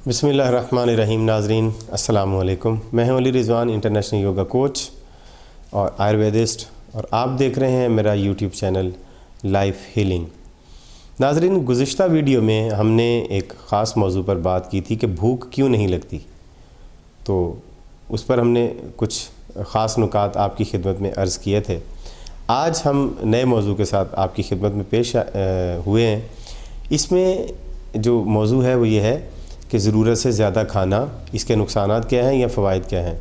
بسم اللہ الرحمن الرحیم. ناظرین السلام علیکم. میں ہوں علی رضوان، انٹرنیشنل یوگا کوچ اور آیورویدسٹ، اور آپ دیکھ رہے ہیں میرا یوٹیوب چینل لائف ہیلنگ. ناظرین، گزشتہ ویڈیو میں ہم نے ایک خاص موضوع پر بات کی تھی کہ بھوک کیوں نہیں لگتی، تو اس پر ہم نے کچھ خاص نکات آپ کی خدمت میں عرض کیے تھے. آج ہم نئے موضوع کے ساتھ آپ کی خدمت میں پیش ہوئے ہیں. اس میں جو موضوع ہے وہ یہ ہے کہ ضرورت سے زیادہ کھانا، اس کے نقصانات کیا ہیں یا فوائد کیا ہیں.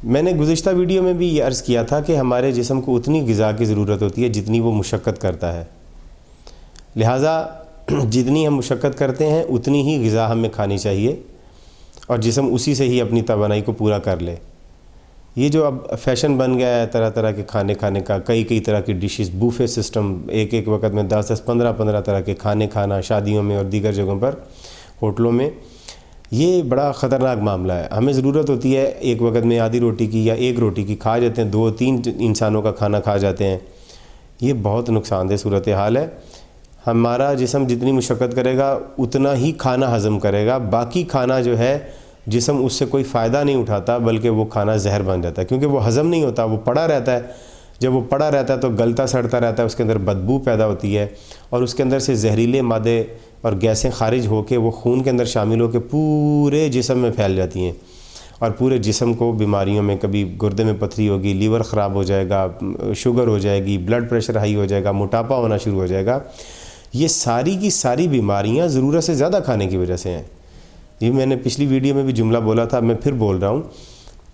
میں نے گزشتہ ویڈیو میں بھی یہ عرض کیا تھا کہ ہمارے جسم کو اتنی غذا کی ضرورت ہوتی ہے جتنی وہ مشقت کرتا ہے، لہٰذا جتنی ہم مشقت کرتے ہیں اتنی ہی غذا ہمیں کھانی چاہیے اور جسم اسی سے ہی اپنی توانائی کو پورا کر لے. یہ جو اب فیشن بن گیا ہے طرح طرح کے کھانے کا، کئی طرح کی ڈشز، بوفے سسٹم، ایک وقت میں 10 15 طرح کے کھانے کھانا شادیوں میں اور دیگر جگہوں پر، ہوٹلوں میں، یہ بڑا خطرناک معاملہ ہے. ہمیں ضرورت ہوتی ہے ایک وقت میں آدھی روٹی کی یا ایک روٹی کی، کھا جاتے ہیں 2-3 انسانوں کا کھانا کھا جاتے ہیں. یہ بہت نقصان دہ صورتحال ہے. ہمارا جسم جتنی مشقت کرے گا اتنا ہی کھانا ہضم کرے گا، باقی کھانا جو ہے جسم اس سے کوئی فائدہ نہیں اٹھاتا بلکہ وہ کھانا زہر بن جاتا ہے، کیونکہ وہ ہضم نہیں ہوتا، وہ پڑا رہتا ہے. جب وہ پڑا رہتا ہے تو گلتا سڑتا رہتا ہے، اس کے اندر بدبو پیدا ہوتی ہے اور اس کے اندر سے زہریلے مادے اور گیسیں خارج ہو کے وہ خون کے اندر شامل ہو کے پورے جسم میں پھیل جاتی ہیں اور پورے جسم کو بیماریوں میں، کبھی گردے میں پتھری ہوگی، لیور خراب ہو جائے گا، شوگر ہو جائے گی، بلڈ پریشر ہائی ہو جائے گا، موٹاپا ہونا شروع ہو جائے گا. یہ ساری کی ساری بیماریاں ضرورت سے زیادہ کھانے کی وجہ سے ہیں. یہ میں نے پچھلی ویڈیو میں بھی جملہ بولا تھا، میں پھر بول رہا ہوں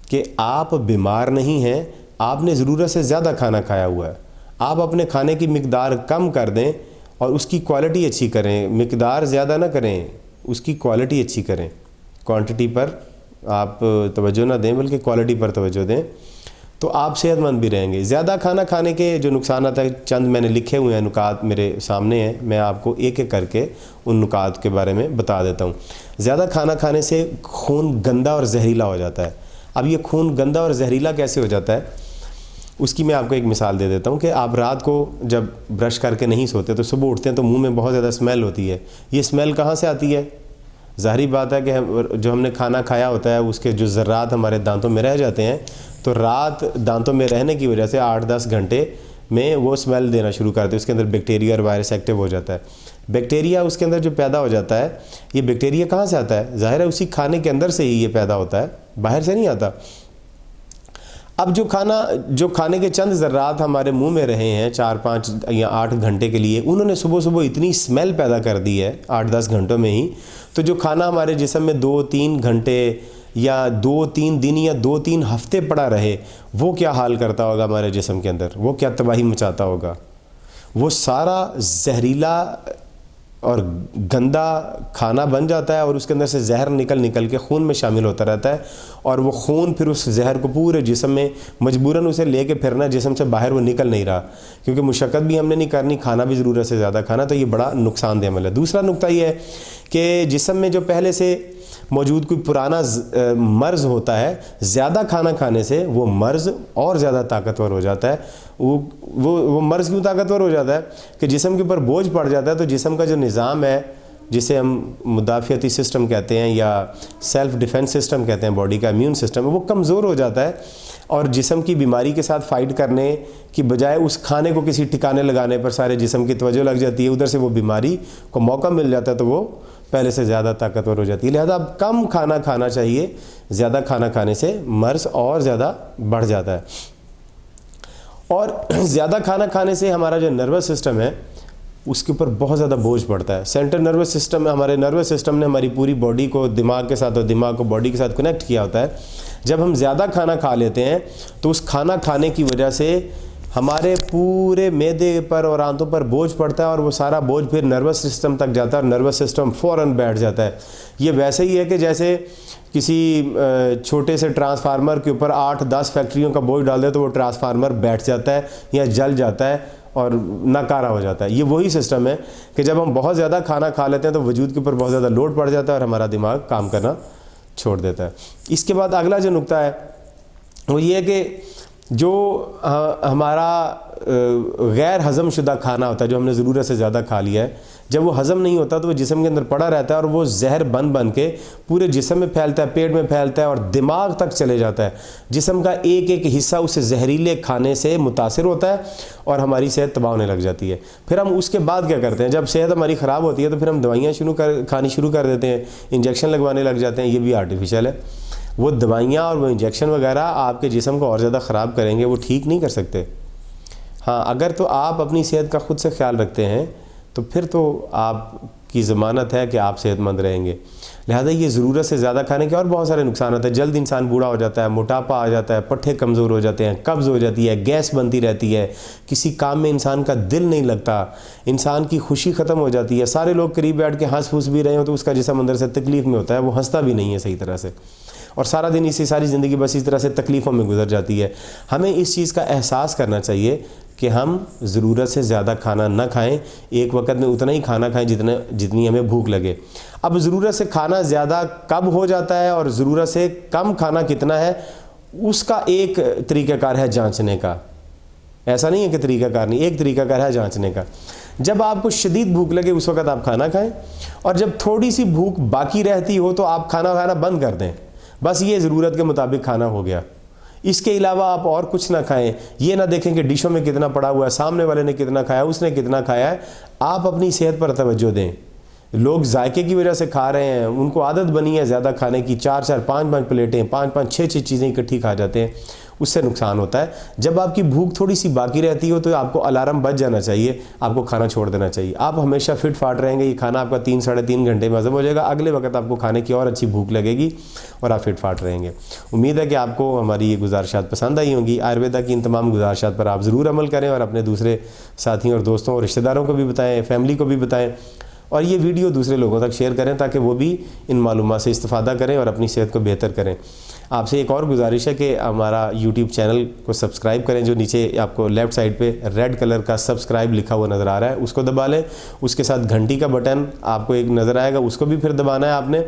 کہ آپ بیمار نہیں ہیں، آپ نے ضرورت سے زیادہ کھانا کھایا ہوا ہے. آپ اپنے کھانے کی مقدار کم کر دیں اور اس کی کوالٹی اچھی کریں. مقدار زیادہ نہ کریں، اس کی کوالٹی اچھی کریں. کوانٹٹی پر آپ توجہ نہ دیں بلکہ کوالٹی پر توجہ دیں، تو آپ صحت مند بھی رہیں گے. زیادہ کھانا کھانے کے جو نقصانات ہیں، چند میں نے لکھے ہوئے ہیں، نکات میرے سامنے ہیں، میں آپ کو ایک ایک کر کے ان نکات کے بارے میں بتا دیتا ہوں. زیادہ کھانا کھانے سے خون گندا اور زہریلا ہو جاتا ہے. اب یہ خون گندا اور زہریلا کیسے ہو جاتا ہے، اس کی میں آپ کو ایک مثال دے دیتا ہوں کہ آپ رات کو جب برش کر کے نہیں سوتے تو صبح اٹھتے ہیں تو منہ میں بہت زیادہ اسمیل ہوتی ہے. یہ اسمیل کہاں سے آتی ہے؟ ظاہری بات ہے کہ جو ہم نے کھانا کھایا ہوتا ہے اس کے جو ذرات ہمارے دانتوں میں رہ جاتے ہیں، تو رات دانتوں میں رہنے کی وجہ سے 8-10 گھنٹے میں وہ اسمیل دینا شروع کرتے ہیں. اس کے اندر بیکٹیریا اور وائرس ایکٹیو ہو جاتا ہے. بیکٹیریا اس کے اندر جو پیدا ہو جاتا ہے، یہ بیکٹیریا کہاں سے آتا ہے؟ ظاہر ہے اسی کھانے کے اندر سے ہی یہ پیدا ہوتا ہے، باہر سے نہیں آتا. اب جو کھانے کے چند ذرات ہمارے منہ میں رہے ہیں 4-5 یا 8 گھنٹے کے لیے، انہوں نے صبح اتنی اسمیل پیدا کر دی ہے 8-10 گھنٹوں میں ہی. تو جو کھانا ہمارے جسم میں 2-3 گھنٹے یا 2-3 دن یا 2-3 ہفتے پڑا رہے، وہ کیا حال کرتا ہوگا ہمارے جسم کے اندر، وہ کیا تباہی مچاتا ہوگا. وہ سارا زہریلا اور گندا کھانا بن جاتا ہے اور اس کے اندر سے زہر نکل کے خون میں شامل ہوتا رہتا ہے، اور وہ خون پھر اس زہر کو پورے جسم میں مجبوراً اسے لے کے پھرنا، جسم سے باہر وہ نکل نہیں رہا، کیونکہ مشقت بھی ہم نے نہیں کرنی، کھانا بھی ضرورت سے زیادہ کھانا. تو یہ بڑا نقصان دہ عمل ہے. دوسرا نقطہ یہ ہے کہ جسم میں جو پہلے سے موجود کوئی پرانا مرض ہوتا ہے، زیادہ کھانا کھانے سے وہ مرض اور زیادہ طاقتور ہو جاتا ہے. وہ مرض کیوں طاقتور ہو جاتا ہے کہ جسم کے اوپر بوجھ پڑ جاتا ہے، تو جسم کا جو نظام ہے جسے ہم مدافعتی سسٹم کہتے ہیں یا سیلف ڈیفنس سسٹم کہتے ہیں، باڈی کا امیون سسٹم، وہ کمزور ہو جاتا ہے اور جسم کی بیماری کے ساتھ فائٹ کرنے کی بجائے اس کھانے کو کسی ٹھکانے لگانے پر سارے جسم کی توجہ لگ جاتی ہے، ادھر سے وہ بیماری کو موقع مل جاتا ہے تو وہ پہلے سے زیادہ طاقتور ہو جاتی ہے. لہذا اب کم کھانا کھانا چاہیے. زیادہ کھانا کھانے سے مرض اور زیادہ بڑھ جاتا ہے. اور زیادہ کھانا کھانے سے ہمارا جو نروس سسٹم ہے اس کے اوپر بہت زیادہ بوجھ پڑتا ہے. سینٹرل نروس سسٹم، ہمارے نروس سسٹم نے ہماری پوری باڈی کو دماغ کے ساتھ اور دماغ کو باڈی کے ساتھ کنیکٹ کیا ہوتا ہے. جب ہم زیادہ کھانا کھا لیتے ہیں تو اس کھانا کھانے کی وجہ سے ہمارے پورے معدے پر اور آنتوں پر بوجھ پڑتا ہے اور وہ سارا بوجھ پھر نروس سسٹم تک جاتا ہے اور نروس سسٹم فوراً بیٹھ جاتا ہے. یہ ویسے ہی ہے کہ جیسے کسی چھوٹے سے ٹرانسفارمر کے اوپر 8-10 فیکٹریوں کا بوجھ ڈال دے تو وہ ٹرانسفارمر بیٹھ جاتا ہے یا جل جاتا ہے اور ناکارہ ہو جاتا ہے. یہ وہی سسٹم ہے کہ جب ہم بہت زیادہ کھانا کھا لیتے ہیں تو وجود کے اوپر بہت زیادہ لوڈ پڑ جاتا ہے اور ہمارا دماغ کام کرنا چھوڑ دیتا ہے. اس کے بعد اگلا جو نقطہ ہے وہ یہ ہے کہ جو ہمارا غیر ہضم شدہ کھانا ہوتا ہے جو ہم نے ضرورت سے زیادہ کھا لیا ہے، جب وہ ہضم نہیں ہوتا تو وہ جسم کے اندر پڑا رہتا ہے اور وہ زہر بن کے پورے جسم میں پھیلتا ہے، پیٹ میں پھیلتا ہے اور دماغ تک چلے جاتا ہے۔ جسم کا ایک ایک حصہ اس زہریلے کھانے سے متاثر ہوتا ہے اور ہماری صحت تباہ ہونے لگ جاتی ہے۔ پھر ہم اس کے بعد کیا کرتے ہیں؟ جب صحت ہماری خراب ہوتی ہے تو پھر ہم دوائیاں کھانی شروع کر دیتے ہیں، انجیکشن لگوانے لگ جاتے ہیں۔ یہ بھی آرٹیفیشل ہے۔ وہ دوائیاں اور وہ انجیکشن وغیرہ آپ کے جسم کو اور زیادہ خراب کریں گے، وہ ٹھیک نہیں کر سکتے۔ ہاں، اگر تو آپ اپنی صحت کا خود سے خیال رکھتے ہیں تو پھر تو آپ کی ضمانت ہے کہ آپ صحت مند رہیں گے۔ لہذا یہ ضرورت سے زیادہ کھانے کے اور بہت سارے نقصانات ہیں۔ جلد انسان بوڑھا ہو جاتا ہے، موٹاپا آ جاتا ہے، پٹھے کمزور ہو جاتے ہیں، قبض ہو جاتی ہے، گیس بنتی رہتی ہے، کسی کام میں انسان کا دل نہیں لگتا، انسان کی خوشی ختم ہو جاتی ہے۔ سارے لوگ قریب بیٹھ کے ہنس پھوس بھی رہے ہوں تو اس کا جسم اندر سے تکلیف میں ہوتا ہے، وہ ہنستا بھی نہیں ہے صحیح طرح سے، اور سارا دن ساری زندگی بس اس طرح سے تکلیفوں میں گزر جاتی ہے۔ ہمیں اس چیز کا احساس کرنا چاہیے کہ ہم ضرورت سے زیادہ کھانا نہ کھائیں، ایک وقت میں اتنا ہی کھانا کھائیں جتنی ہمیں بھوک لگے۔ اب ضرورت سے کھانا زیادہ کب ہو جاتا ہے اور ضرورت سے کم کھانا کتنا ہے، اس کا ایک طریقہ کار ہے جانچنے کا۔ ایسا نہیں ہے کہ طریقہ کار نہیں، ایک طریقہ کار ہے جانچنے کا۔ جب آپ کو شدید بھوک لگے اس وقت آپ کھانا کھائیں، اور جب تھوڑی سی بھوک باقی رہتی ہو تو آپ کھانا کھانا بند کر دیں، بس یہ ضرورت کے مطابق کھانا ہو گیا۔ اس کے علاوہ آپ اور کچھ نہ کھائیں۔ یہ نہ دیکھیں کہ ڈشوں میں کتنا پڑا ہوا ہے، سامنے والے نے کتنا کھایا، اس نے کتنا کھایا ہے۔ آپ اپنی صحت پر توجہ دیں۔ لوگ ذائقے کی وجہ سے کھا رہے ہیں، ان کو عادت بنی ہے زیادہ کھانے کی، 4 5 پلیٹیں، 5 6 چیزیں اکٹھی کھا جاتے ہیں، اس سے نقصان ہوتا ہے۔ جب آپ کی بھوک تھوڑی سی باقی رہتی ہو تو آپ کو الارم بج جانا چاہیے، آپ کو کھانا چھوڑ دینا چاہیے۔ آپ ہمیشہ فٹ فاٹ رہیں گے، یہ کھانا آپ کا 3 ساڑھے 3 گھنٹے میں ہضم ہو جائے گا، اگلے وقت آپ کو کھانے کی اور اچھی بھوک لگے گی اور آپ فٹ فاٹ رہیں گے۔ امید ہے کہ آپ کو ہماری یہ گزارشات پسند آئی ہوں گی۔ آیورویدا کی ان تمام گزارشات پر آپ ضرور عمل کریں اور اپنے دوسرے ساتھیوں اور دوستوں اور رشتہ داروں کو بھی بتائیں، فیملی کو بھی بتائیں، اور یہ ویڈیو دوسرے لوگوں تک شیئر کریں تاکہ وہ بھی ان معلومات سے استفادہ کریں اور اپنی صحت کو بہتر کریں۔ آپ سے ایک اور گزارش ہے کہ ہمارا یوٹیوب چینل کو سبسکرائب کریں، جو نیچے آپ کو لیفٹ سائڈ پہ ریڈ کلر کا سبسکرائب لکھا ہوا نظر آ رہا ہے، اس کو دبا لیں۔ اس کے ساتھ گھنٹی کا بٹن آپ کو ایک نظر آئے گا، اس کو بھی پھر دبانا ہے آپ نے۔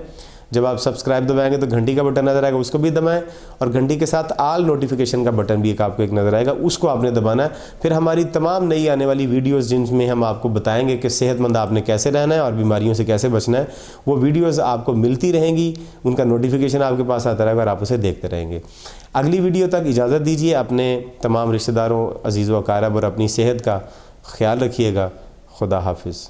جب آپ سبسکرائب دبائیں گے تو گھنٹی کا بٹن نظر آئے گا، اس کو بھی دبائیں، اور گھنٹی کے ساتھ آل نوٹیفیکیشن کا بٹن بھی آپ کو ایک نظر آئے گا، اس کو آپ نے دبانا ہے۔ پھر ہماری تمام نئی آنے والی ویڈیوز جن میں ہم آپ کو بتائیں گے کہ صحت مند آپ نے کیسے رہنا ہے اور بیماریوں سے کیسے بچنا ہے، وہ ویڈیوز آپ کو ملتی رہیں گی، ان کا نوٹیفیکیشن آپ کے پاس آتا رہے گا اور آپ اسے دیکھتے رہیں گے۔ اگلی ویڈیو تک اجازت دیجیے، اپنے تمام رشتہ داروں، عزیز و اقارب اور اپنی صحت کا خیال رکھیے گا۔ خدا حافظ۔